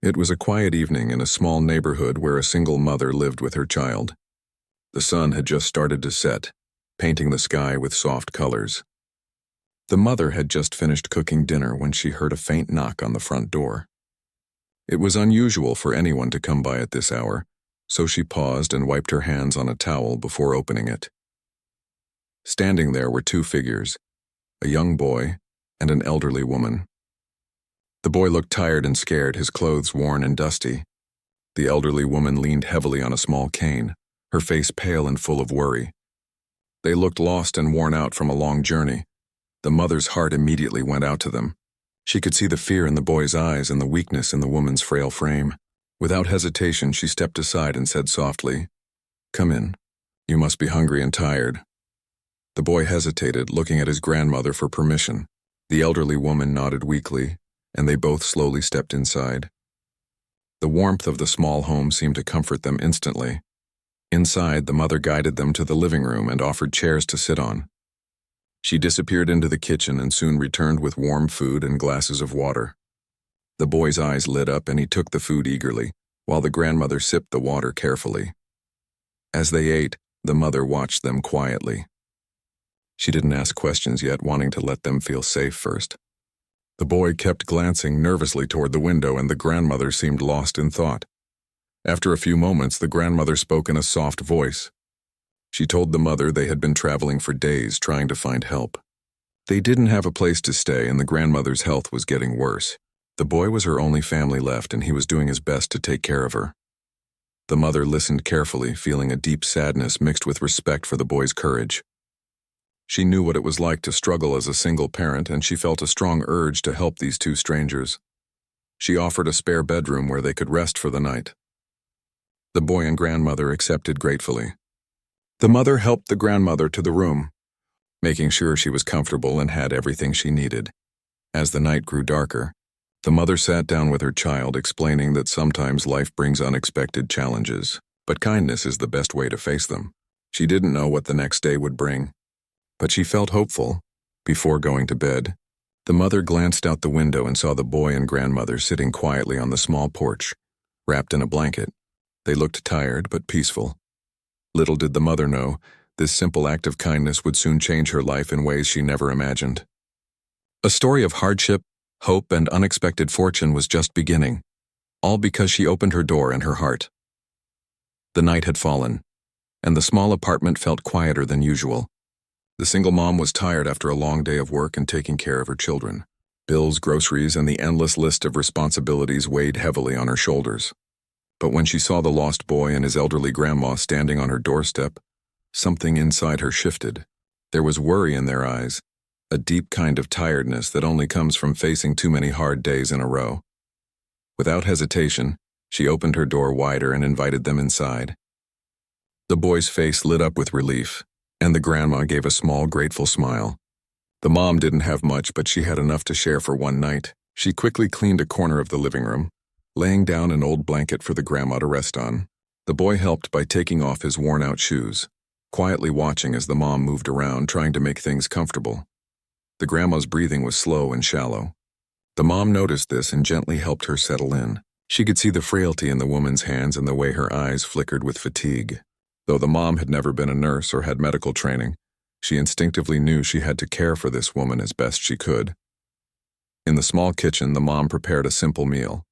It was a quiet evening in a small neighborhood where a single mother lived with her child. The sun had just started to set, painting the sky with soft colors. The mother had just finished cooking dinner when she heard a faint knock on the front door. It was unusual for anyone to come by at this hour, so she paused and wiped her hands on a towel before opening it. Standing there were two figures, a young boy and an elderly woman. The boy looked tired and scared, his clothes worn and dusty. The elderly woman leaned heavily on a small cane, her face pale and full of worry. They looked lost and worn out from a long journey. The mother's heart immediately went out to them. She could see the fear in the boy's eyes and the weakness in the woman's frail frame. Without hesitation, she stepped aside and said softly, "Come in. You must be hungry and tired." The boy hesitated, looking at his grandmother for permission. The elderly woman nodded weakly, and they both slowly stepped inside. The warmth of the small home seemed to comfort them instantly. Inside, the mother guided them to the living room and offered chairs to sit on. She disappeared into the kitchen and soon returned with warm food and glasses of water. The boy's eyes lit up and he took the food eagerly, while the grandmother sipped the water carefully. As they ate, the mother watched them quietly. She didn't ask questions yet, wanting to let them feel safe first. The boy kept glancing nervously toward the window, and the grandmother seemed lost in thought. After a few moments, the grandmother spoke in a soft voice. She told the mother they had been traveling for days trying to find help. They didn't have a place to stay, and the grandmother's health was getting worse. The boy was her only family left, and he was doing his best to take care of her. The mother listened carefully, feeling a deep sadness mixed with respect for the boy's courage. She knew what it was like to struggle as a single parent, and she felt a strong urge to help these two strangers. She offered a spare bedroom where they could rest for the night. The boy and grandmother accepted gratefully. The mother helped the grandmother to the room, making sure she was comfortable and had everything she needed. As the night grew darker, the mother sat down with her child, explaining that sometimes life brings unexpected challenges, but kindness is the best way to face them. She didn't know what the next day would bring, but she felt hopeful. Before going to bed, the mother glanced out the window and saw the boy and grandmother sitting quietly on the small porch, wrapped in a blanket. They looked tired but peaceful. Little did the mother know, this simple act of kindness would soon change her life in ways she never imagined. A story of hardship, hope, and unexpected fortune was just beginning, all because she opened her door and her heart. The night had fallen, and the small apartment felt quieter than usual. The single mom was tired after a long day of work and taking care of her children. Bills, groceries, and the endless list of responsibilities weighed heavily on her shoulders. But when she saw the lost boy and his elderly grandma standing on her doorstep, something inside her shifted. There was worry in their eyes, a deep kind of tiredness that only comes from facing too many hard days in a row. Without hesitation, she opened her door wider and invited them inside. The boy's face lit up with relief, and the grandma gave a small, grateful smile. The mom didn't have much, but she had enough to share for one night. She quickly cleaned a corner of the living room, laying down an old blanket for the grandma to rest on. The boy helped by taking off his worn-out shoes, quietly watching as the mom moved around, trying to make things comfortable. The grandma's breathing was slow and shallow. The mom noticed this and gently helped her settle in. She could see the frailty in the woman's hands and the way her eyes flickered with fatigue. Though the mom had never been a nurse or had medical training, she instinctively knew she had to care for this woman as best she could. In the small kitchen, the mom prepared a simple meal.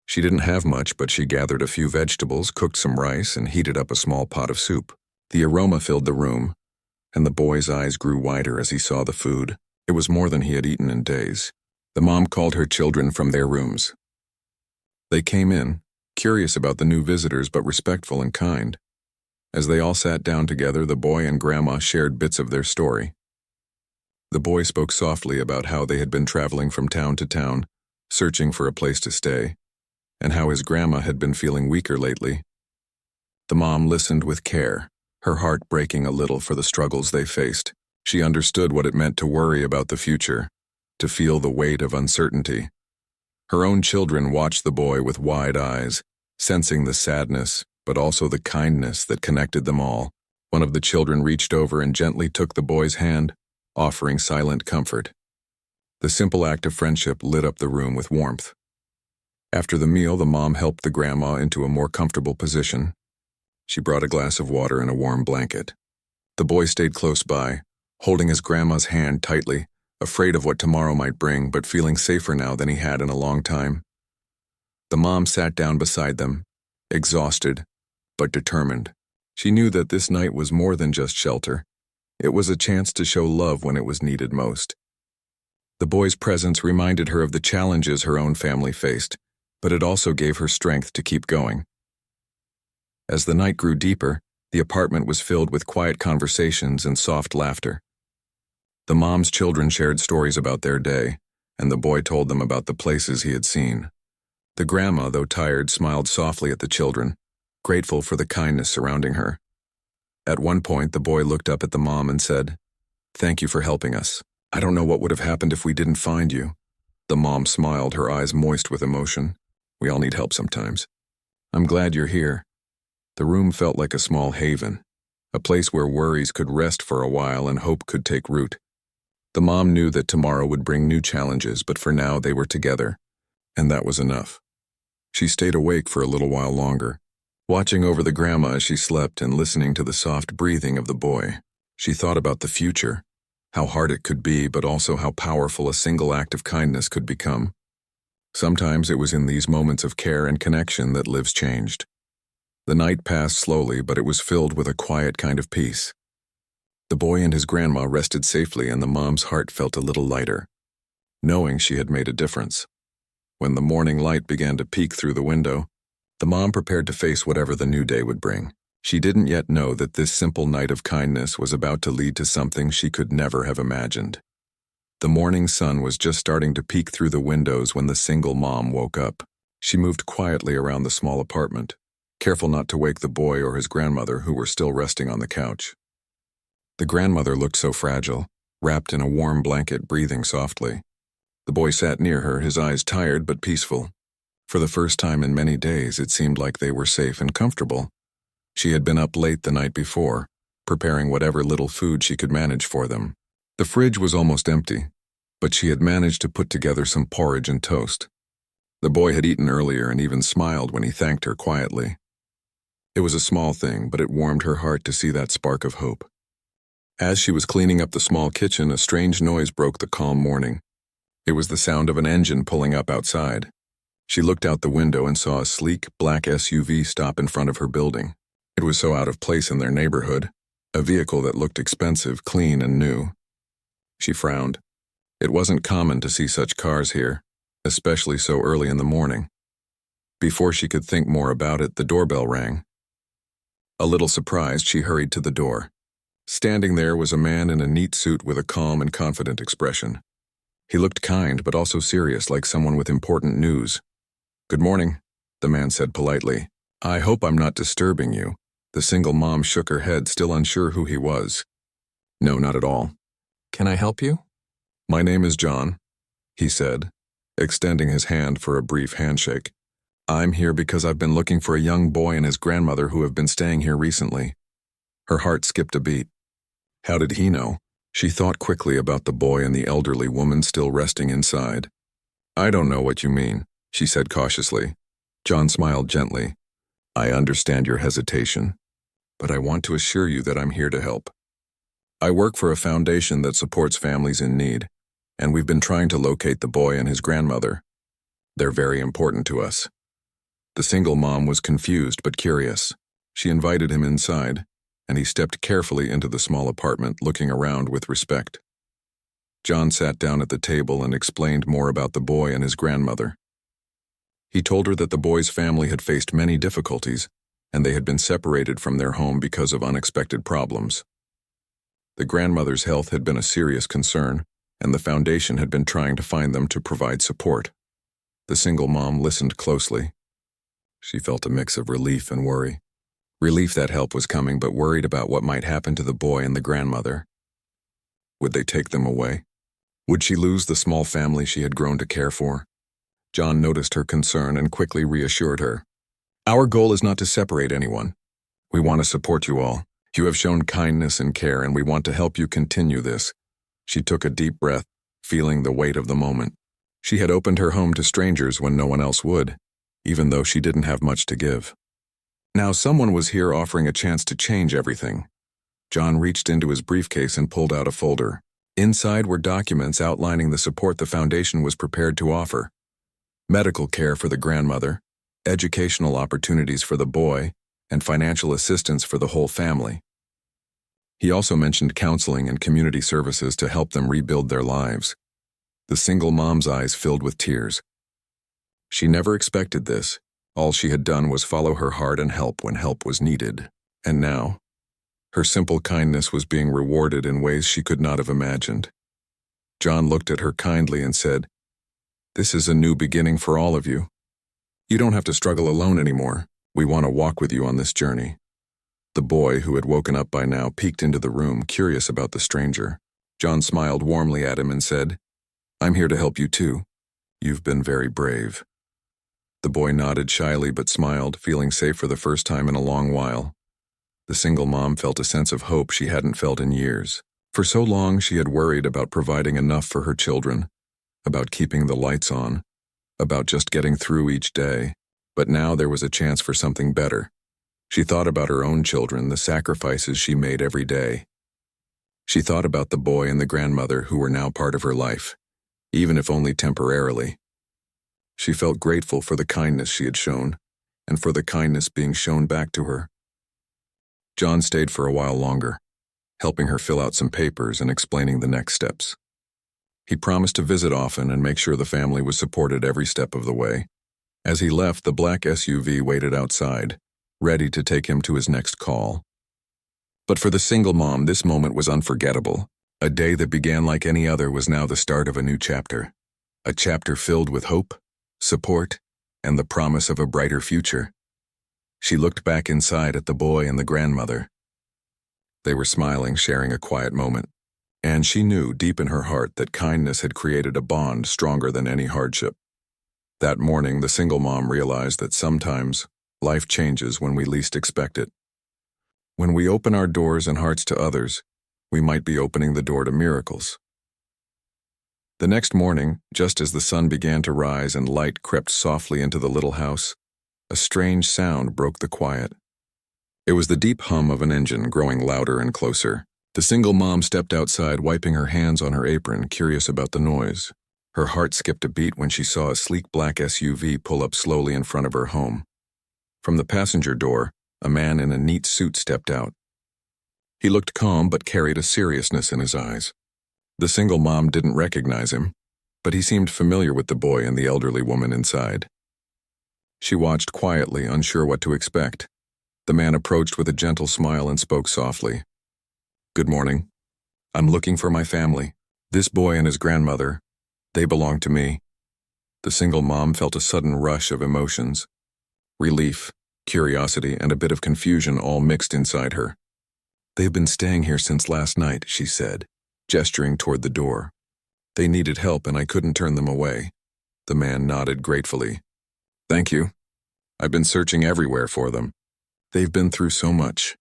She didn't have much, but she gathered a few vegetables, cooked some rice, and heated up a small pot of soup. The aroma filled the room, and the boy's eyes grew wider as he saw the food. It was more than he had eaten in days. The mom called her children from their rooms. They came in, curious about the new visitors but respectful and kind. As they all sat down together, the boy and grandma shared bits of their story. The boy spoke softly about how they had been traveling from town to town, searching for a place to stay, and how his grandma had been feeling weaker lately. The mom listened with care, her heart breaking a little for the struggles they faced. She understood what it meant to worry about the future, to feel the weight of uncertainty. Her own children watched the boy with wide eyes, sensing the sadness, but also the kindness that connected them all. One of the children reached over and gently took the boy's hand, offering silent comfort. The simple act of friendship lit up the room with warmth. After the meal, the mom helped the grandma into a more comfortable position. She brought a glass of water and a warm blanket. The boy stayed close by, holding his grandma's hand tightly, afraid of what tomorrow might bring, but feeling safer now than he had in a long time. The mom sat down beside them, exhausted, but determined. She knew that this night was more than just shelter. It was a chance to show love when it was needed most. The boy's presence reminded her of the challenges her own family faced, but it also gave her strength to keep going. As the night grew deeper, the apartment was filled with quiet conversations and soft laughter. The mom's children shared stories about their day, and the boy told them about the places he had seen. The grandma, though tired, smiled softly at the children, grateful for the kindness surrounding her. At one point, the boy looked up at the mom and said, "Thank you for helping us. I don't know what would have happened if we didn't find you." The mom smiled, her eyes moist with emotion. "We all need help sometimes. I'm glad you're here." The room felt like a small haven, a place where worries could rest for a while and hope could take root. The mom knew that tomorrow would bring new challenges, but for now they were together, and that was enough. She stayed awake for a little while longer, watching over the grandma as she slept and listening to the soft breathing of the boy. She thought about the future, how hard it could be, but also how powerful a single act of kindness could become. Sometimes it was in these moments of care and connection that lives changed. The night passed slowly, but it was filled with a quiet kind of peace. The boy and his grandma rested safely, and the mom's heart felt a little lighter, knowing she had made a difference. When the morning light began to peek through the window, the mom prepared to face whatever the new day would bring. She didn't yet know that this simple night of kindness was about to lead to something she could never have imagined. The morning sun was just starting to peek through the windows when the single mom woke up. She moved quietly around the small apartment, careful not to wake the boy or his grandmother, who were still resting on the couch. The grandmother looked so fragile, wrapped in a warm blanket, breathing softly. The boy sat near her, his eyes tired but peaceful. For the first time in many days, it seemed like they were safe and comfortable. She had been up late the night before, preparing whatever little food she could manage for them. The fridge was almost empty, but she had managed to put together some porridge and toast. The boy had eaten earlier and even smiled when he thanked her quietly. It was a small thing, but it warmed her heart to see that spark of hope. As she was cleaning up the small kitchen, a strange noise broke the calm morning. It was the sound of an engine pulling up outside. She looked out the window and saw a sleek, black SUV stop in front of her building. It was so out of place in their neighborhood, a vehicle that looked expensive, clean, and new. She frowned. It wasn't common to see such cars here, especially so early in the morning. Before she could think more about it, the doorbell rang. A little surprised, she hurried to the door. Standing there was a man in a neat suit with a calm and confident expression. He looked kind but also serious, like someone with important news. "Good morning," the man said politely. "I hope I'm not disturbing you." The single mom shook her head, still unsure who he was. "No, not at all. Can I help you?" "My name is John," he said, extending his hand for a brief handshake. "I'm here because I've been looking for a young boy and his grandmother who have been staying here recently." Her heart skipped a beat. How did he know? She thought quickly about the boy and the elderly woman still resting inside. "I don't know what you mean," she said cautiously. John smiled gently. "I understand your hesitation, but I want to assure you that I'm here to help. I work for a foundation that supports families in need, and we've been trying to locate the boy and his grandmother. They're very important to us." The single mom was confused but curious. She invited him inside, and he stepped carefully into the small apartment, looking around with respect. John sat down at the table and explained more about the boy and his grandmother. He told her that the boy's family had faced many difficulties, and they had been separated from their home because of unexpected problems. The grandmother's health had been a serious concern, and the foundation had been trying to find them to provide support. The single mom listened closely. She felt a mix of relief and worry. Relief that help was coming, but worried about what might happen to the boy and the grandmother. Would they take them away? Would she lose the small family she had grown to care for? John noticed her concern and quickly reassured her. "Our goal is not to separate anyone. We want to support you all. You have shown kindness and care, and we want to help you continue this." She took a deep breath, feeling the weight of the moment. She had opened her home to strangers when no one else would, even though she didn't have much to give. Now someone was here offering a chance to change everything. John reached into his briefcase and pulled out a folder. Inside were documents outlining the support the foundation was prepared to offer. Medical care for the grandmother, educational opportunities for the boy, and financial assistance for the whole family. He also mentioned counseling and community services to help them rebuild their lives. The single mom's eyes filled with tears. She never expected this. All she had done was follow her heart and help when help was needed. And now, her simple kindness was being rewarded in ways she could not have imagined. John looked at her kindly and said, "This is a new beginning for all of you. You don't have to struggle alone anymore. We want to walk with you on this journey." The boy, who had woken up by now, peeked into the room, curious about the stranger. John smiled warmly at him and said, "I'm here to help you too. You've been very brave." The boy nodded shyly but smiled, feeling safe for the first time in a long while. The single mom felt a sense of hope she hadn't felt in years. For so long she had worried about providing enough for her children, about keeping the lights on, about just getting through each day. But now there was a chance for something better. She thought about her own children, the sacrifices she made every day. She thought about the boy and the grandmother who were now part of her life, even if only temporarily. She felt grateful for the kindness she had shown, and for the kindness being shown back to her. John stayed for a while longer, helping her fill out some papers and explaining the next steps. He promised to visit often and make sure the family was supported every step of the way. As he left, the black SUV waited outside, ready to take him to his next call. But for the single mom, this moment was unforgettable. A day that began like any other was now the start of a new chapter. A chapter filled with hope, support, and the promise of a brighter future. She looked back inside at the boy and the grandmother. They were smiling, sharing a quiet moment. And she knew deep in her heart that kindness had created a bond stronger than any hardship. That morning, the single mom realized that sometimes life changes when we least expect it. When we open our doors and hearts to others, we might be opening the door to miracles. The next morning, just as the sun began to rise and light crept softly into the little house, a strange sound broke the quiet. It was the deep hum of an engine growing louder and closer. The single mom stepped outside, wiping her hands on her apron, curious about the noise. Her heart skipped a beat when she saw a sleek black SUV pull up slowly in front of her home. From the passenger door, a man in a neat suit stepped out. He looked calm but carried a seriousness in his eyes. The single mom didn't recognize him, but he seemed familiar with the boy and the elderly woman inside. She watched quietly, unsure what to expect. The man approached with a gentle smile and spoke softly. "Good morning. I'm looking for my family. This boy and his grandmother, they belong to me." The single mom felt a sudden rush of emotions. Relief, curiosity, and a bit of confusion all mixed inside her. "They've been staying here since last night," she said, gesturing toward the door. "They needed help and I couldn't turn them away." The man nodded gratefully. "Thank you. I've been searching everywhere for them. They've been through so much."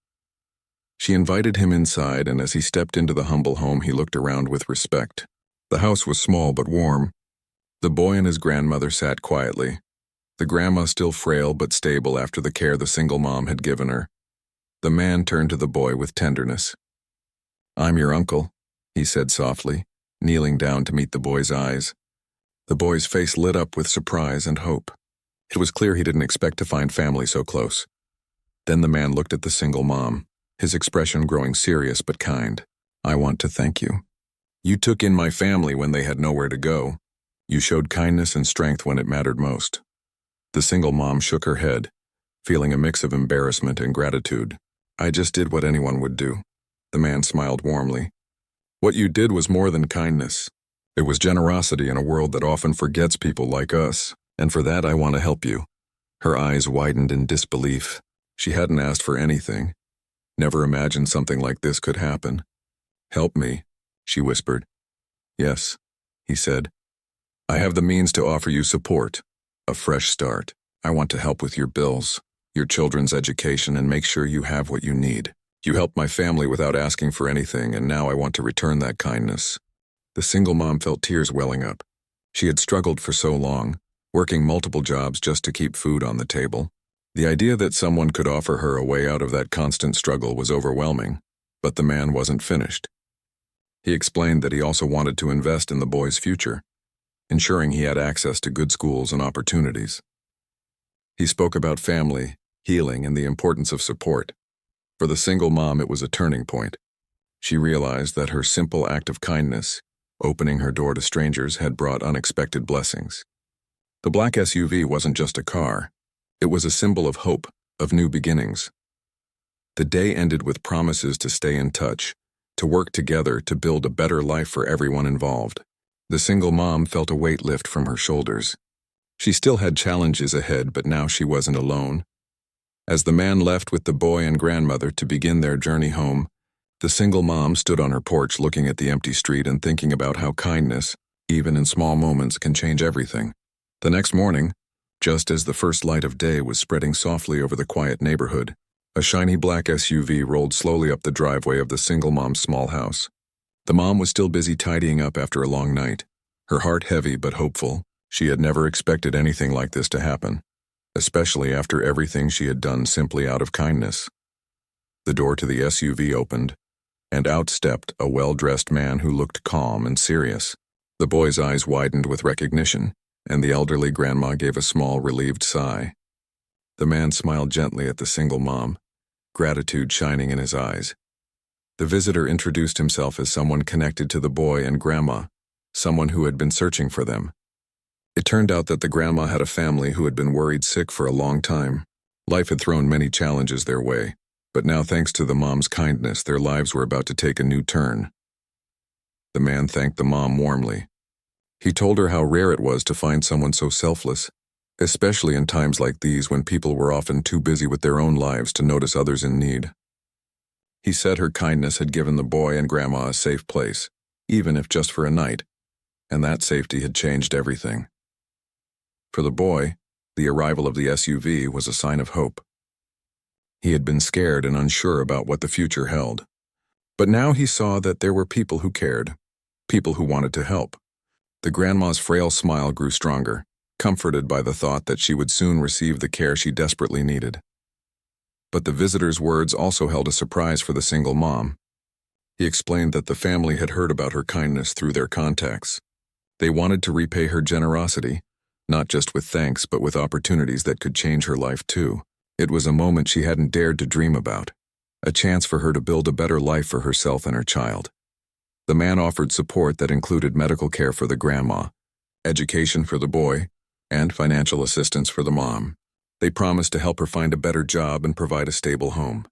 She invited him inside, and as he stepped into the humble home, he looked around with respect. The house was small but warm. The boy and his grandmother sat quietly, the grandma still frail but stable after the care the single mom had given her. The man turned to the boy with tenderness. "I'm your uncle," he said softly, kneeling down to meet the boy's eyes. The boy's face lit up with surprise and hope. It was clear he didn't expect to find family so close. Then the man looked at the single mom, his expression growing serious but kind. "I want to thank you. You took in my family when they had nowhere to go. You showed kindness and strength when it mattered most." The single mom shook her head, feeling a mix of embarrassment and gratitude. "I just did what anyone would do." The man smiled warmly. "What you did was more than kindness. It was generosity in a world that often forgets people like us, and for that I want to help you." Her eyes widened in disbelief. She hadn't asked for anything. Never imagined something like this could happen. "Help me," she whispered. "Yes," he said. "I have the means to offer you support, a fresh start. I want to help with your bills, your children's education, and make sure you have what you need. You helped my family without asking for anything, and now I want to return that kindness." The single mom felt tears welling up. She had struggled for so long, working multiple jobs just to keep food on the table. The idea that someone could offer her a way out of that constant struggle was overwhelming, but the man wasn't finished. He explained that he also wanted to invest in the boy's future, ensuring he had access to good schools and opportunities. He spoke about family, healing, and the importance of support. For the single mom, it was a turning point. She realized that her simple act of kindness, opening her door to strangers, had brought unexpected blessings. The black SUV wasn't just a car. It was a symbol of hope, of new beginnings. The day ended with promises to stay in touch, to work together to build a better life for everyone involved. The single mom felt a weight lift from her shoulders. She still had challenges ahead, but now she wasn't alone. As the man left with the boy and grandmother to begin their journey home, the single mom stood on her porch looking at the empty street and thinking about how kindness, even in small moments, can change everything. The next morning, just as the first light of day was spreading softly over the quiet neighborhood, a shiny black SUV rolled slowly up the driveway of the single mom's small house. The mom was still busy tidying up after a long night, her heart heavy but hopeful. She had never expected anything like this to happen, especially after everything she had done simply out of kindness. The door to the SUV opened, and out stepped a well-dressed man who looked calm and serious. The boy's eyes widened with recognition, and the elderly grandma gave a small, relieved sigh. The man smiled gently at the single mom, gratitude shining in his eyes. The visitor introduced himself as someone connected to the boy and grandma, someone who had been searching for them. It turned out that the grandma had a family who had been worried sick for a long time. Life had thrown many challenges their way, but now, thanks to the mom's kindness, their lives were about to take a new turn. The man thanked the mom warmly. He told her how rare it was to find someone so selfless, especially in times like these when people were often too busy with their own lives to notice others in need. He said her kindness had given the boy and grandma a safe place, even if just for a night, and that safety had changed everything. For the boy, the arrival of the SUV was a sign of hope. He had been scared and unsure about what the future held. But now he saw that there were people who cared, people who wanted to help. The grandma's frail smile grew stronger, comforted by the thought that she would soon receive the care she desperately needed. But the visitor's words also held a surprise for the single mom. He explained that the family had heard about her kindness through their contacts. They wanted to repay her generosity, not just with thanks but with opportunities that could change her life too. It was a moment she hadn't dared to dream about, a chance for her to build a better life for herself and her child. The man offered support that included medical care for the grandma, education for the boy, and financial assistance for the mom. They promised to help her find a better job and provide a stable home.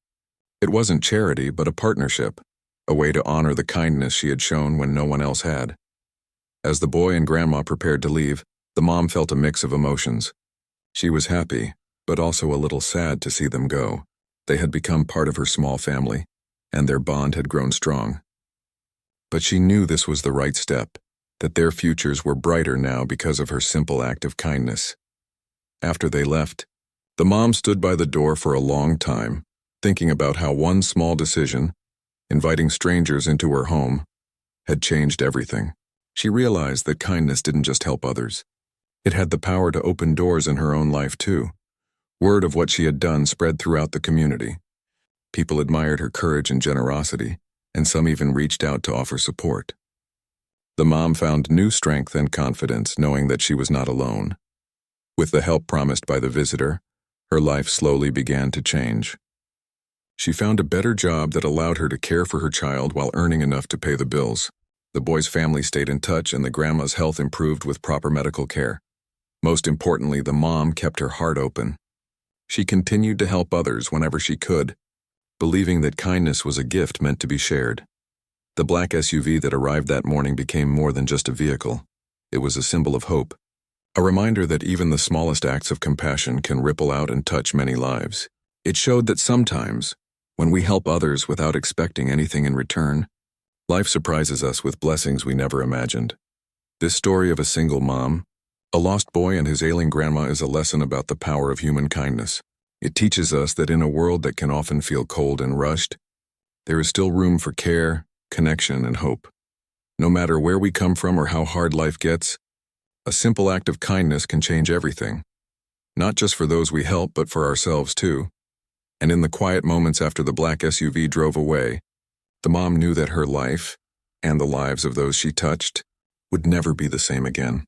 It wasn't charity, but a partnership, a way to honor the kindness she had shown when no one else had. As the boy and grandma prepared to leave, the mom felt a mix of emotions. She was happy, but also a little sad to see them go. They had become part of her small family, and their bond had grown strong. But she knew this was the right step, that their futures were brighter now because of her simple act of kindness. After they left, the mom stood by the door for a long time, thinking about how one small decision, inviting strangers into her home, had changed everything. She realized that kindness didn't just help others. It had the power to open doors in her own life too. Word of what she had done spread throughout the community. People admired her courage and generosity, and some even reached out to offer support. The mom found new strength and confidence knowing that she was not alone. With the help promised by the visitor, her life slowly began to change. She found a better job that allowed her to care for her child while earning enough to pay the bills. The boy's family stayed in touch and the grandma's health improved with proper medical care. Most importantly, the mom kept her heart open. She continued to help others whenever she could, believing that kindness was a gift meant to be shared. The black SUV that arrived that morning became more than just a vehicle. It was a symbol of hope, a reminder that even the smallest acts of compassion can ripple out and touch many lives. It showed that sometimes, when we help others without expecting anything in return, life surprises us with blessings we never imagined. This story of a single mom, a lost boy and his ailing grandma is a lesson about the power of human kindness. It teaches us that in a world that can often feel cold and rushed, there is still room for care, connection, and hope. No matter where we come from or how hard life gets, A simple act of kindness can change everything, not just for those we help, but for ourselves too. And in the quiet moments after the black SUV drove away, the mom knew that her life, and the lives of those she touched, would never be the same again.